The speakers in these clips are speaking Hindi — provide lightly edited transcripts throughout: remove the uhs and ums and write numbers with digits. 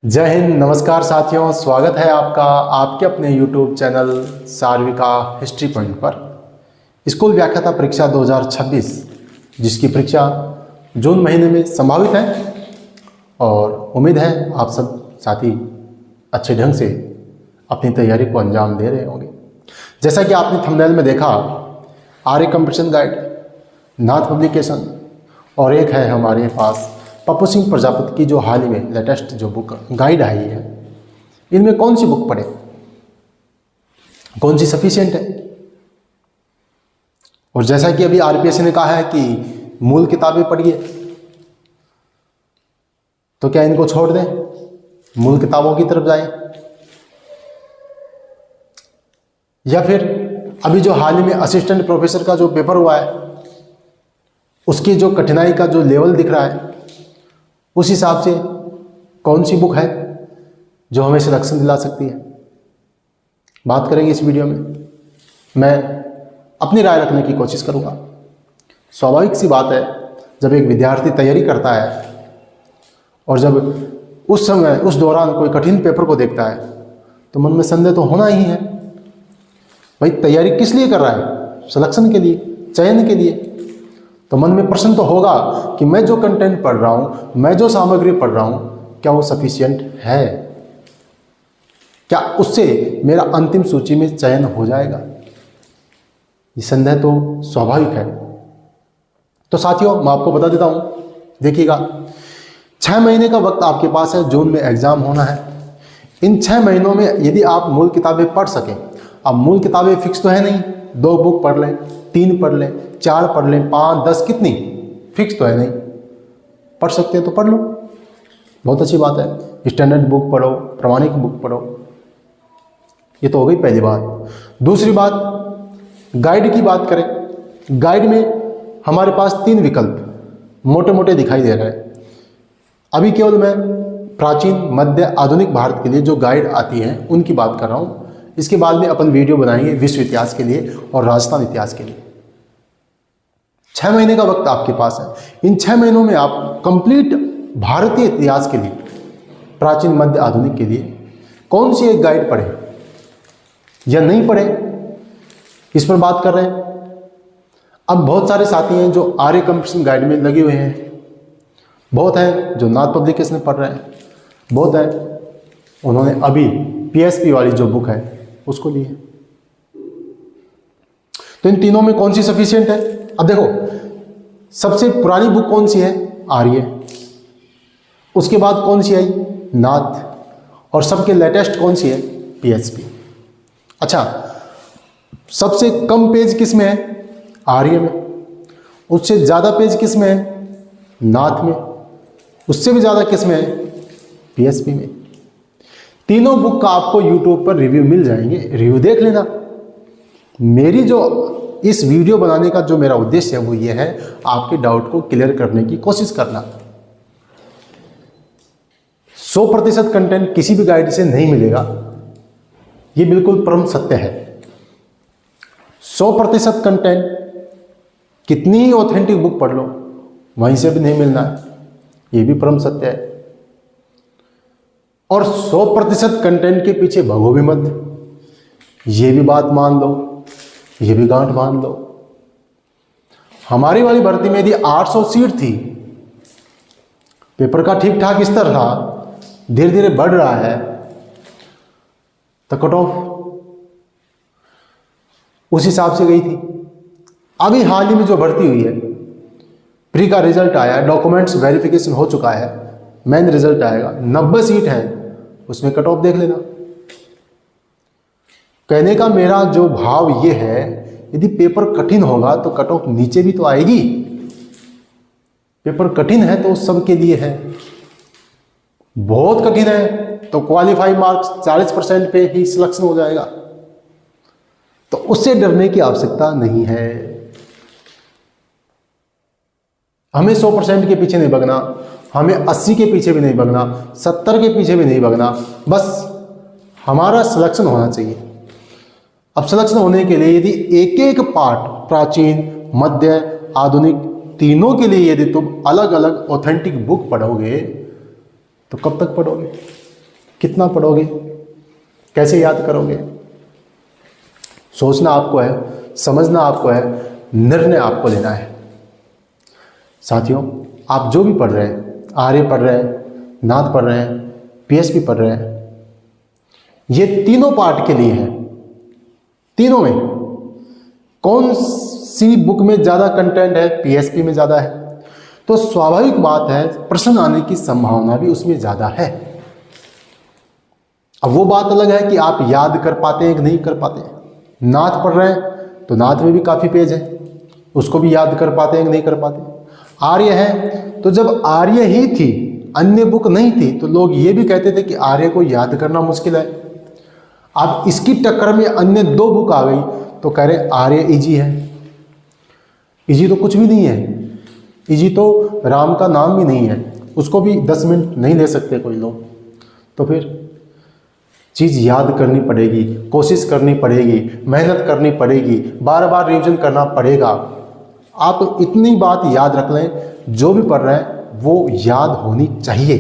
जय हिंद, नमस्कार साथियों। स्वागत है आपका आपके अपने YouTube चैनल सार्विका हिस्ट्री पॉइंट पर। स्कूल व्याख्याता परीक्षा 2026 जिसकी परीक्षा जून महीने में संभावित है और उम्मीद है आप सब साथी अच्छे ढंग से अपनी तैयारी को अंजाम दे रहे होंगे। जैसा कि आपने थंबनेल में देखा, आर्य कंपटीशन गाइड, नाथ पब्लिकेशन और एक है हमारे पास पप्पू सिंह प्रजापति की जो हाल ही में लेटेस्ट जो बुक गाइड आई है। इनमें कौन सी बुक पढ़े, कौन सी सफिशिएंट है। और जैसा कि अभी आरपीएससी ने कहा है कि मूल किताबें पढ़िए, तो क्या इनको छोड़ दें, मूल किताबों की तरफ जाएं, या फिर अभी जो हाल ही में असिस्टेंट प्रोफेसर का जो पेपर हुआ है उसकी जो कठिनाई का जो लेवल दिख रहा है उस हिसाब से कौन सी बुक है जो हमें सिलेक्शन दिला सकती है, बात करेंगे इस वीडियो में। मैं अपनी राय रखने की कोशिश करूंगा। स्वाभाविक सी बात है, जब एक विद्यार्थी तैयारी करता है और जब उस समय उस दौरान कोई कठिन पेपर को देखता है तो मन में संदेह तो होना ही है। भाई तैयारी किस लिए कर रहा है? सिलेक्शन के लिए, चयन के लिए। तो मन में प्रश्न तो होगा कि मैं जो कंटेंट पढ़ रहा हूँ, मैं जो सामग्री पढ़ रहा हूँ, क्या वो सफिशिएंट है? क्या उससे मेरा अंतिम सूची में चयन हो जाएगा? ये संदेह तो स्वाभाविक है। तो साथियों, मैं आपको बता देता हूँ, देखिएगा 6 महीने का वक्त आपके पास है। जून में एग्जाम होना है। इन 6 महीनों में यदि आप मूल किताबें पढ़ सकें, अब मूल किताबें फिक्स तो है नहीं, 2 बुक पढ़ लें, 3 पढ़ लें, 4 पढ़ लें, 5, 10, कितनी फिक्स तो है नहीं। पढ़ सकते हैं तो पढ़ लो, बहुत अच्छी बात है। स्टैंडर्ड बुक पढ़ो, प्रमाणिक बुक पढ़ो। ये तो हो गई पहली बात। दूसरी बात, गाइड की बात करें। गाइड में हमारे पास 3 विकल्प मोटे मोटे दिखाई दे रहे हैं। अभी केवल मैं प्राचीन, मध्य, आधुनिक भारत के लिए जो गाइड आती हैं उनकी बात कर रहा हूँ। इसके बाद में अपन वीडियो बनाएंगे विश्व इतिहास के लिए और राजस्थान इतिहास के लिए। 6 महीने का वक्त आपके पास है। इन 6 महीनों में आप कंप्लीट भारतीय इतिहास के लिए, प्राचीन, मध्य, आधुनिक के लिए कौन सी एक गाइड पढ़े या नहीं पढ़े, इस पर बात कर रहे हैं। अब बहुत सारे साथी हैं जो आर्य कंपटीशन गाइड में लगे हुए हैं, बहुत हैं जो नाथ पब्लिकेशन पढ़ रहे हैं, बहुत है उन्होंने अभी पीएसपी वाली जो बुक है उसको ली है। तो इन तीनों में कौन सी सफिशिएंट है? अब देखो, सबसे पुरानी बुक कौन सी है? आर्य। उसके बाद कौन सी आई? नाथ। और सबके लेटेस्ट कौन सी है? पीएसपी। अच्छा, सबसे कम पेज किस में है? आर्य में। उससे ज़्यादा पेज किस में है? नाथ में। उससे भी ज़्यादा किस में है? पीएसपी में। तीनों बुक का आपको YouTube पर रिव्यू मिल जाएंगे, रिव्यू देख लेना। मेरी जो इस वीडियो बनाने का जो मेरा उद्देश्य है वो ये है, आपके डाउट को क्लियर करने की कोशिश करना। 100% कंटेंट किसी भी गाइड से नहीं मिलेगा, ये बिल्कुल परम सत्य है। 100% कंटेंट कितनी ही ऑथेंटिक बुक पढ़ लो वहीं से भी नहीं मिलना है, ये भी परम सत्य है। और 100% कंटेंट के पीछे भगो भी मत, ये भी बात मान लो, ये भी गांठ बांध लो। हमारी वाली भर्ती में यदि 800 सीट थी, पेपर का ठीक ठाक स्तर था, धीरे धीरे बढ़ रहा है, तो कट ऑफ उस हिसाब से गई थी। अभी हाल ही में जो भर्ती हुई है, प्री का रिजल्ट आया, डॉक्यूमेंट्स वेरिफिकेशन हो चुका है, मेन रिजल्ट आएगा, 90 सीट है, उसमें कट ऑफ देख लेना। कहने का मेरा जो भाव ये है, यदि पेपर कठिन होगा तो कट ऑफ नीचे भी तो आएगी। पेपर कठिन है तो सबके लिए है, बहुत कठिन है तो क्वालिफाई मार्क्स 40% पे ही सिलेक्शन हो जाएगा। तो उससे डरने की आवश्यकता नहीं है। हमें 100% के पीछे नहीं भागना, हमें 80 के पीछे भी नहीं भागना, 70 के पीछे भी नहीं भागना, बस हमारा सिलेक्शन होना चाहिए। अब सिलेक्शन होने के लिए यदि एक एक पार्ट, प्राचीन, मध्य, आधुनिक, तीनों के लिए यदि तुम अलग अलग ऑथेंटिक बुक पढ़ोगे तो कब तक पढ़ोगे? कितना पढ़ोगे, कैसे याद करोगे? सोचना आपको है, समझना आपको है, निर्णय आपको लेना है। साथियों, आप जो भी पढ़ रहे हैं, आर्य पढ़ रहे हैं, नाथ पढ़ रहे हैं, पीएसपी पढ़ रहे हैं, ये तीनों पार्ट के लिए है। तीनों में कौन सी बुक में ज़्यादा कंटेंट है? पीएसपी में ज़्यादा है, तो स्वाभाविक बात है प्रश्न आने की संभावना भी उसमें ज़्यादा है। अब वो बात अलग है कि आप याद कर पाते हैं कि नहीं कर पाते हैं। नाथ पढ़ रहे हैं तो नाथ में भी काफ़ी पेज है, उसको भी याद कर पाते हैं कि नहीं कर पाते। आर्य है तो जब आर्य ही थी, अन्य बुक नहीं थी, तो लोग ये भी कहते थे कि आर्य को याद करना मुश्किल है। अब इसकी टक्कर में अन्य 2 बुक आ गई तो कह रहे आर्य इजी है। इजी तो कुछ भी नहीं है, इजी तो राम का नाम भी नहीं है, उसको भी 10 मिनट नहीं ले सकते कोई लोग। तो फिर चीज़ याद करनी पड़ेगी, कोशिश करनी पड़ेगी, मेहनत करनी पड़ेगी, बार बार रिवीजन करना पड़ेगा। आप इतनी बात याद रख लें, जो भी पढ़ रहे हैं वो याद होनी चाहिए।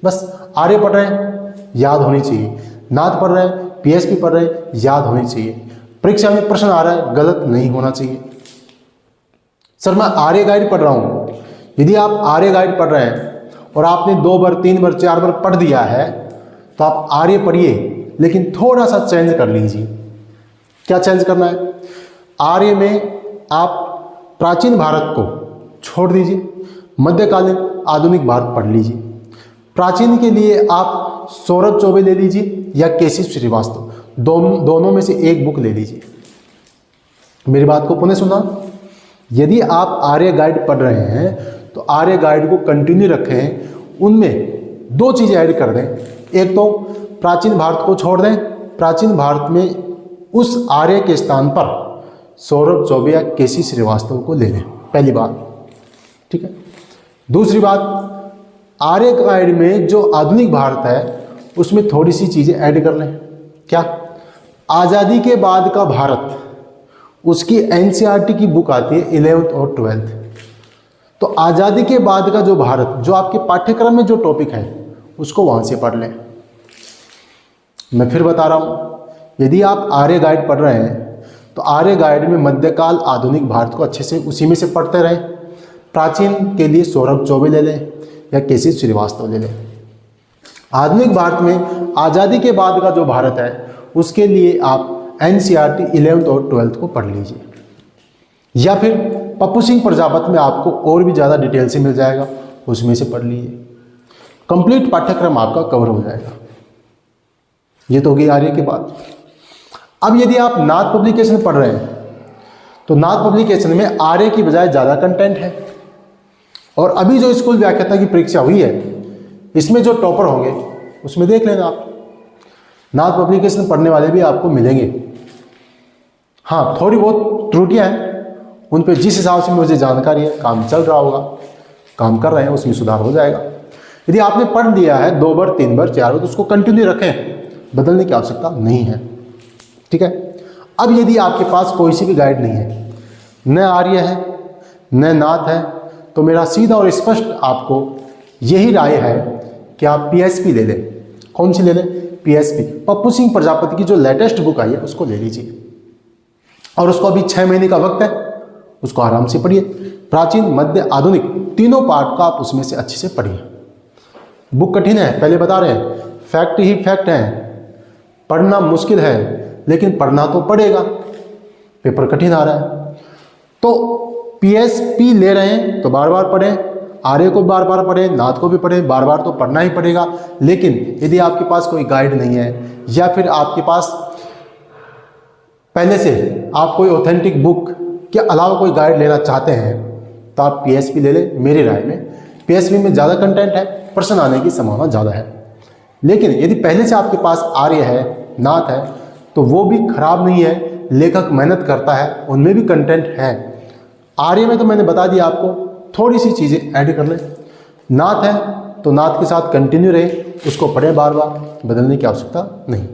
बस आर्य पढ़ रहे हैं, याद होनी चाहिए, नाथ पढ़ रहे हैं, पीएसपी पढ़ रहे हैं, याद होनी चाहिए। परीक्षा में प्रश्न आ रहा है, गलत नहीं होना चाहिए। सर मैं आर्य गाइड पढ़ रहा हूँ, यदि आप आर्य गाइड पढ़ रहे हैं और आपने 2 बार 3 बार 4 बार पढ़ दिया है तो आप आर्य पढ़िए, लेकिन थोड़ा सा चेंज कर लीजिए। क्या चेंज करना है? आर्य में आप प्राचीन भारत को छोड़ दीजिए, मध्यकालीन आधुनिक भारत पढ़ लीजिए। प्राचीन के लिए आप सौरभ चौबे ले लीजिए या केसी श्रीवास्तव, दोनों में से एक बुक ले लीजिए। मेरी बात को पुनः सुना। यदि आप आर्य गाइड पढ़ रहे हैं तो आर्य गाइड को कंटिन्यू रखें, उनमें 2 चीज़ें ऐड कर दें। एक तो प्राचीन भारत को छोड़ दें, प्राचीन भारत में उस आर्य के स्थान पर सौरभ चौबे या केसी श्रीवास्तव को ले लें, पहली बात, ठीक है। दूसरी बात, आर्य गाइड में जो आधुनिक भारत है उसमें थोड़ी सी चीज़ें ऐड कर लें। क्या? आज़ादी के बाद का भारत, उसकी एनसीईआरटी की बुक आती है 11th और 12th। तो आज़ादी के बाद का जो भारत, जो आपके पाठ्यक्रम में जो टॉपिक है, उसको वहाँ से पढ़ लें। मैं फिर बता रहा हूँ, यदि आप आर्य गाइड पढ़ रहे हैं तो आर्य गाइड में मध्यकाल आधुनिक भारत को अच्छे से उसी में से पढ़ते रहें। प्राचीन के लिए सौरभ चौबे ले लें या केसी श्रीवास्तव ले लें। आधुनिक भारत में आज़ादी के बाद का जो भारत है उसके लिए आप एनसीईआरटी 11th और 12th को पढ़ लीजिए, या फिर पप्पू सिंह प्रजापत में आपको और भी ज़्यादा डिटेल से मिल जाएगा, उसमें से पढ़ लीजिए। कंप्लीट पाठ्यक्रम आपका कवर हो जाएगा। ये तो होगी आर्य की बात। अब यदि आप नाथ पब्लिकेशन पढ़ रहे हैं तो नाथ पब्लिकेशन में आर्य की बजाय ज़्यादा कंटेंट है, और अभी जो स्कूल व्याख्याता की परीक्षा हुई है इसमें जो टॉपर होंगे उसमें देख लेना आप, नाथ पब्लिकेशन पढ़ने वाले भी आपको मिलेंगे। हाँ, थोड़ी बहुत त्रुटियां हैं, उन पे जिस हिसाब से मुझे जानकारी है, काम चल रहा होगा, काम कर रहे हैं, उसमें सुधार हो जाएगा। यदि आपने पढ़ दिया है 2 बार 3 बार 4 बार तो उसको कंटिन्यू रखें, बदलने की आवश्यकता नहीं है, ठीक है। अब यदि आपके पास कोई सी भी गाइड नहीं है, न आर्य है न नाथ है, तो मेरा सीधा और स्पष्ट आपको यही राय है कि आप पीएसपी ले लें। कौन सी ले लें? पीएसपी, पप्पू सिंह प्रजापति की जो लेटेस्ट बुक आई है उसको ले लीजिए, और उसको अभी 6 महीने का वक्त है, उसको आराम से पढ़िए। प्राचीन, मध्य, आधुनिक तीनों पार्ट का आप उसमें से अच्छे से पढ़िए। बुक कठिन है, पहले बता रहे हैं, फैक्ट ही फैक्ट है, पढ़ना मुश्किल है, लेकिन पढ़ना तो पड़ेगा, पेपर कठिन आ रहा है। तो पीएसपी ले रहे हैं तो बार बार पढ़ें, आर्य को बार बार पढ़ें, नाथ को भी पढ़ें, बार बार तो पढ़ना ही पड़ेगा। लेकिन यदि आपके पास कोई गाइड नहीं है, या फिर आपके पास पहले से आप कोई ऑथेंटिक बुक के अलावा कोई गाइड लेना चाहते हैं, तो आप पीएसपी ले लें। मेरी राय में पीएसपी में ज़्यादा कंटेंट है, प्रश्न आने की संभावना ज़्यादा है। लेकिन यदि पहले से आपके पास आर्य है, नाथ है, तो वो भी खराब नहीं है, लेखक मेहनत करता है, उनमें भी कंटेंट है। आर्य में तो मैंने बता दिया आपको, थोड़ी सी चीज़ें ऐड कर लें। नाथ है तो नाथ के साथ कंटिन्यू रहे, उसको पढ़ें बार बार, बदलने की आवश्यकता नहीं।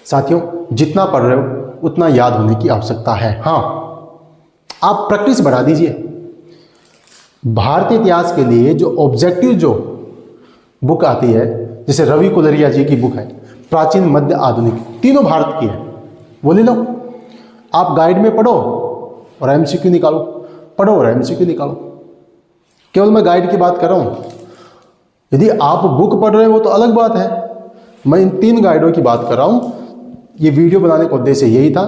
साथियों, जितना पढ़ रहे हो उतना याद होने की आवश्यकता है। हाँ, आप प्रैक्टिस बढ़ा दीजिए। भारतीय इतिहास के लिए जो ऑब्जेक्टिव जो बुक आती है, जैसे रवि कुलरिया जी की बुक है प्राचीन मध्य आधुनिक, तीनों भारत की है, वो ले लो। आप गाइड में पढ़ो और एमसीक्यू निकालो, पढ़ो और एमसीक्यू निकालो। केवल मैं गाइड की बात कर रहा हूँ, यदि आप बुक पढ़ रहे हो तो अलग बात है। मैं इन 3 गाइडों की बात कर रहा हूँ। ये वीडियो बनाने का उद्देश्य यही था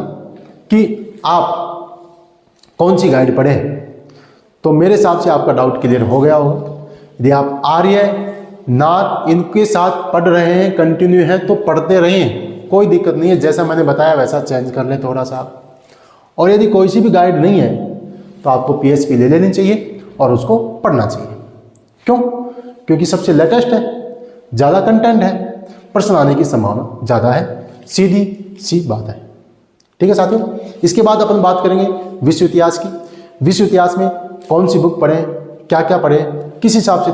कि आप कौन सी गाइड पढ़ें। तो मेरे हिसाब से आपका डाउट क्लियर हो गया होगा। यदि आप आर्य नाथ इनके साथ पढ़ रहे हैं, कंटिन्यू है, तो पढ़ते रहें, कोई दिक्कत नहीं है। जैसा मैंने बताया वैसा चेंज कर लें थोड़ा सा। और यदि कोई सी भी गाइड नहीं है तो आपको पीएचपी ले लेनी चाहिए और उसको पढ़ना चाहिए। क्यों? क्योंकि सबसे लेटेस्ट है, ज़्यादा कंटेंट है, प्रश्न आने की संभावना ज़्यादा है, सीधी सी बात है। ठीक है साथियों, इसके बाद अपन बात करेंगे विश्व इतिहास की। विश्व इतिहास में कौन सी बुक पढ़ें, क्या क्या पढ़ें, किस हिसाब से